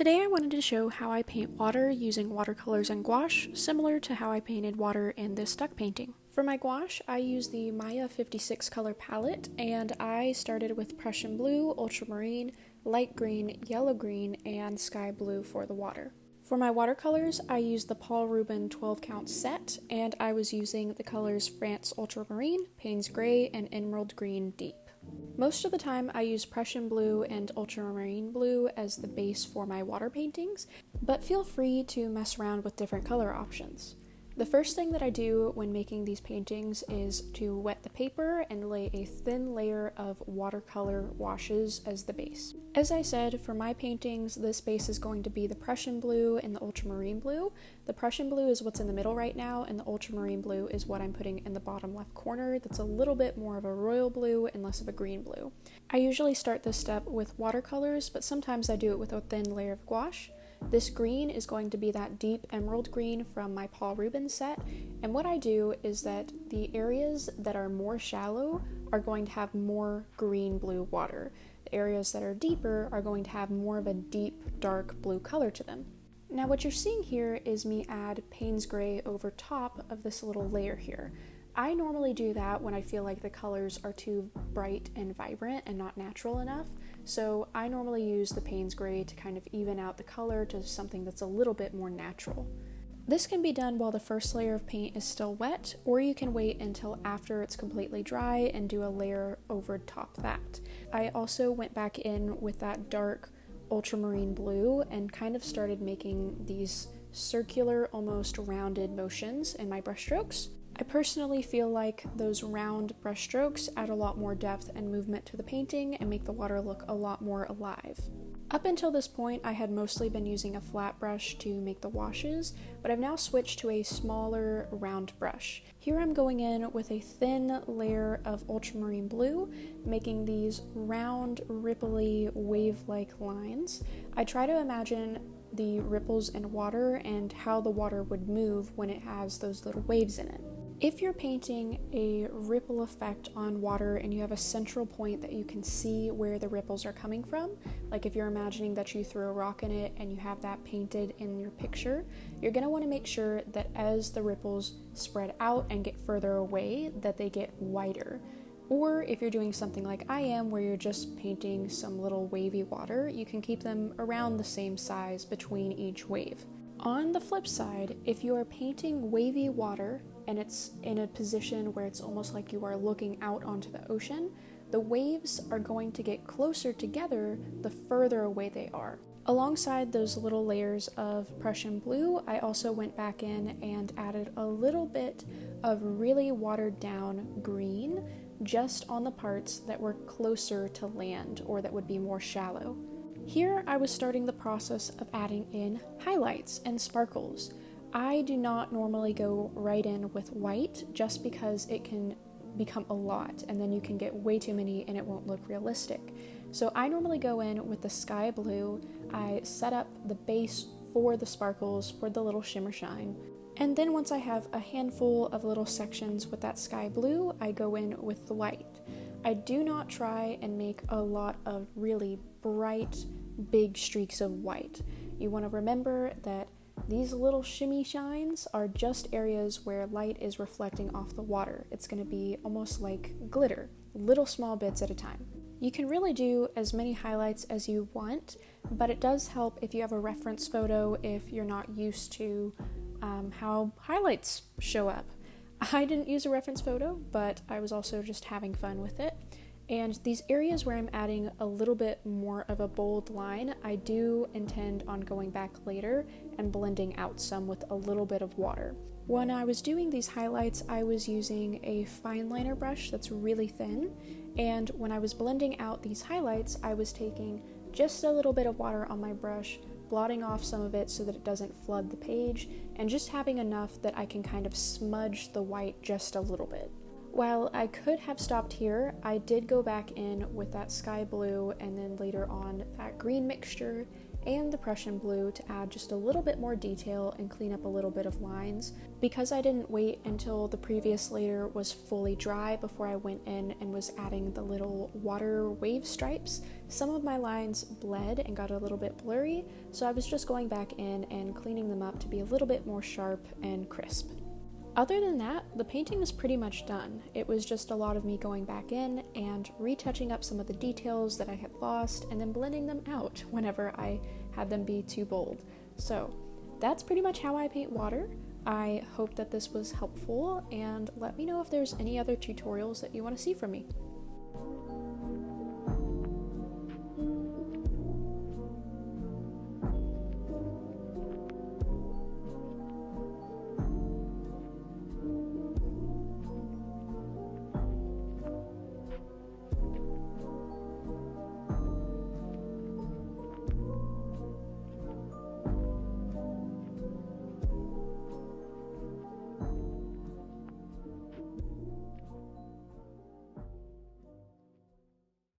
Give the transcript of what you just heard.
Today I wanted to show how I paint water using watercolors and gouache, similar to how I painted water in this duck painting. For my gouache, I use the Miya 56 color palette, and I started with Prussian blue, ultramarine, light green, yellow green, and sky blue for the water. For my watercolors, I used the Ruben 12 count set, and I was using the colors France Ultramarine, Payne's Gray, and Emerald Green Deep. Most of the time I use Prussian blue and ultramarine blue as the base for my water paintings, but feel free to mess around with different color options. The first thing that I do when making these paintings is to wet the paper and lay a thin layer of watercolor washes as the base. As I said, for my paintings, this base is going to be the Prussian blue and the ultramarine blue. The Prussian blue is what's in the middle right now, and the ultramarine blue is what I'm putting in the bottom left corner. That's a little bit more of a royal blue and less of a green blue. I usually start this step with watercolors, but sometimes I do it with a thin layer of gouache. This green is going to be that deep emerald green from my Ruben set, and what I do is that the areas that are more shallow are going to have more green-blue water. The areas that are deeper are going to have more of a deep, dark blue color to them. Now what you're seeing here is me add Payne's Gray over top of this little layer here. I normally do that when I feel like the colors are too bright and vibrant and not natural enough, so I normally use the Payne's Gray to kind of even out the color to something that's a little bit more natural. This can be done while the first layer of paint is still wet, or you can wait until after it's completely dry and do a layer over top that. I also went back in with that dark ultramarine blue and kind of started making these circular, almost rounded motions in my brushstrokes. I personally feel like those round brush strokes add a lot more depth and movement to the painting and make the water look a lot more alive. Up until this point, I had mostly been using a flat brush to make the washes, but I've now switched to a smaller round brush. Here I'm going in with a thin layer of ultramarine blue, making these round, ripply, wave-like lines. I try to imagine the ripples in water and how the water would move when it has those little waves in it. If you're painting a ripple effect on water and you have a central point that you can see where the ripples are coming from, like if you're imagining that you threw a rock in it and you have that painted in your picture, you're going to want to make sure that as the ripples spread out and get further away, that they get wider. Or if you're doing something like I am, where you're just painting some little wavy water, you can keep them around the same size between each wave. On the flip side, if you are painting wavy water and it's in a position where it's almost like you are looking out onto the ocean, the waves are going to get closer together the further away they are. Alongside those little layers of Prussian blue, I also went back in and added a little bit of really watered down green just on the parts that were closer to land or that would be more shallow. Here I was starting the process of adding in highlights and sparkles. I do not normally go right in with white just because it can become a lot and then you can get way too many and it won't look realistic. So I normally go in with the sky blue. I set up the base for the sparkles, for the little shimmer shine. And then once I have a handful of little sections with that sky blue, I go in with the white. I do not try and make a lot of really bright, big streaks of white. You want to remember that these little shimmy shines are just areas where light is reflecting off the water. It's going to be almost like glitter, little small bits at a time. You can really do as many highlights as you want, but it does help if you have a reference photo if you're not used to how highlights show up. I didn't use a reference photo, but I was also just having fun with it. And these areas where I'm adding a little bit more of a bold line, I do intend on going back later and blending out some with a little bit of water. When I was doing these highlights, I was using a fine liner brush that's really thin, and when I was blending out these highlights, I was taking just a little bit of water on my brush, blotting off some of it so that it doesn't flood the page, and just having enough that I can kind of smudge the white just a little bit. While I could have stopped here, I did go back in with that sky blue and then later on that green mixture and the Prussian blue to add just a little bit more detail and clean up a little bit of lines. Because I didn't wait until the previous layer was fully dry before I went in and was adding the little water wave stripes, some of my lines bled and got a little bit blurry, so I was just going back in and cleaning them up to be a little bit more sharp and crisp. Other than that, the painting is pretty much done. It was just a lot of me going back in and retouching up some of the details that I had lost and then blending them out whenever I had them be too bold. So that's pretty much how I paint water. I hope that this was helpful, and let me know if there's any other tutorials that you want to see from me.